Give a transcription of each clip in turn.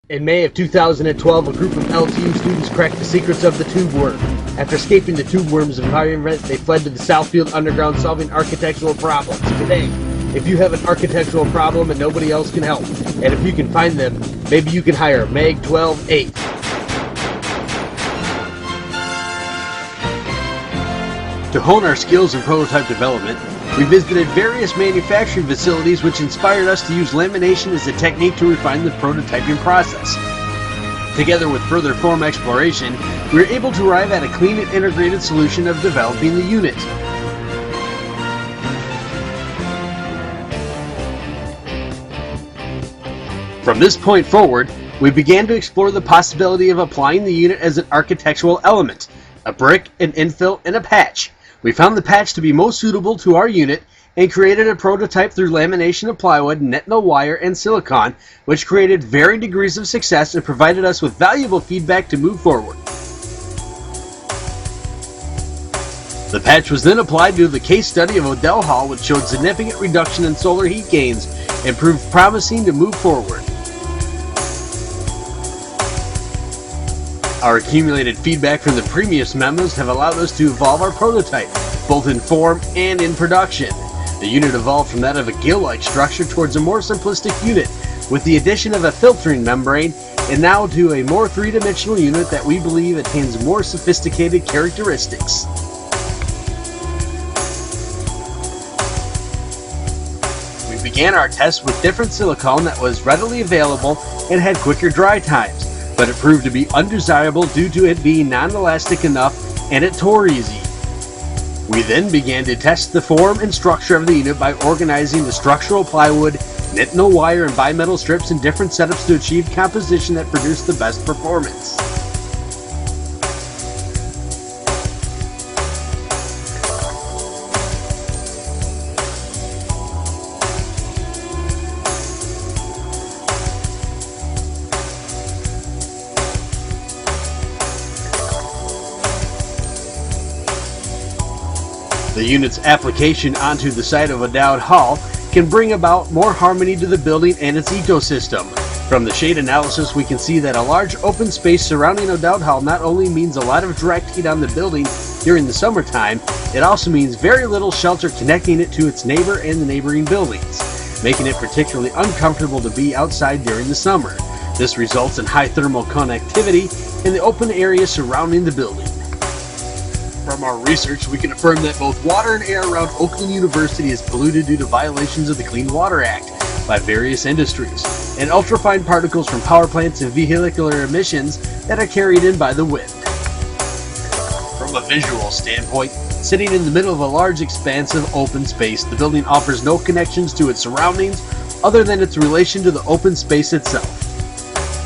In May of 2012, a group of LTU students cracked the secrets of the tube worm. After escaping the tube worm's environment, they fled to the Southfield Underground solving architectural problems. Today, if you have an architectural problem and nobody else can help, and if you can find them, maybe you can hire Mag 8. To hone our skills in prototype development, we visited various manufacturing facilities which inspired us to use lamination as a technique to refine the prototyping process. Together with further form exploration, we were able to arrive at a clean and integrated solution of developing the unit. From this point forward, we began to explore the possibility of applying the unit as an architectural element, a brick, an infill, and a patch. We found the patch to be most suitable to our unit and created a prototype through lamination of plywood, net-no wire, and silicone, which created varying degrees of success and provided us with valuable feedback to move forward. The patch was then applied to the case study of Odell Hall, which showed significant reduction in solar heat gains and proved promising to move forward. Our accumulated feedback from the previous memos have allowed us to evolve our prototype, both in form and in production. The unit evolved from that of a gill-like structure towards a more simplistic unit, with the addition of a filtering membrane, and now to a more three-dimensional unit that we believe attains more sophisticated characteristics. We began our tests with different silicone that was readily available and had quicker dry times, but it proved to be undesirable due to it being non-elastic enough and it tore easy. We then began to test the form and structure of the unit by organizing the structural plywood, net-no wire, and bimetal strips in different setups to achieve composition that produced the best performance. The unit's application onto the site of Odell Hall can bring about more harmony to the building and its ecosystem. From the shade analysis, we can see that a large open space surrounding Odell Hall not only means a lot of direct heat on the building during the summertime, it also means very little shelter connecting it to its neighbor and the neighboring buildings, making it particularly uncomfortable to be outside during the summer. This results in high thermal conductivity in the open area surrounding the building. From our research, we can affirm that both water and air around Oakland University is polluted due to violations of the Clean Water Act by various industries, and ultrafine particles from power plants and vehicular emissions that are carried in by the wind. From a visual standpoint, sitting in the middle of a large expansive open space, the building offers no connections to its surroundings other than its relation to the open space itself.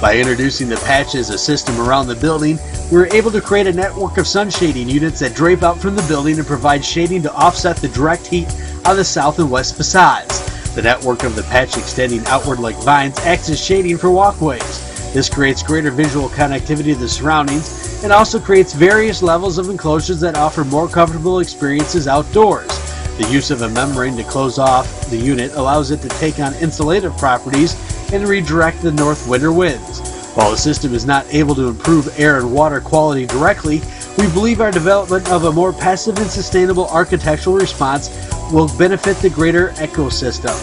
By introducing the patch as a system around the building, we were able to create a network of sun shading units that drape out from the building and provide shading to offset the direct heat on the south and west facades. The network of the patch extending outward like vines acts as shading for walkways. This creates greater visual connectivity to the surroundings and also creates various levels of enclosures that offer more comfortable experiences outdoors. The use of a membrane to close off the unit allows it to take on insulative properties and redirect the north winter winds. While the system is not able to improve air and water quality directly, we believe our development of a more passive and sustainable architectural response will benefit the greater ecosystem.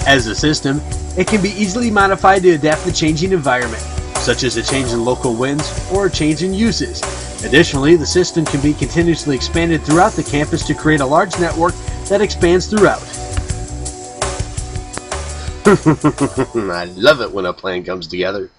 As a system, it can be easily modified to adapt the changing environment, such as a change in local winds or a change in uses. Additionally, the system can be continuously expanded throughout the campus to create a large network that expands throughout. I love it when a plan comes together.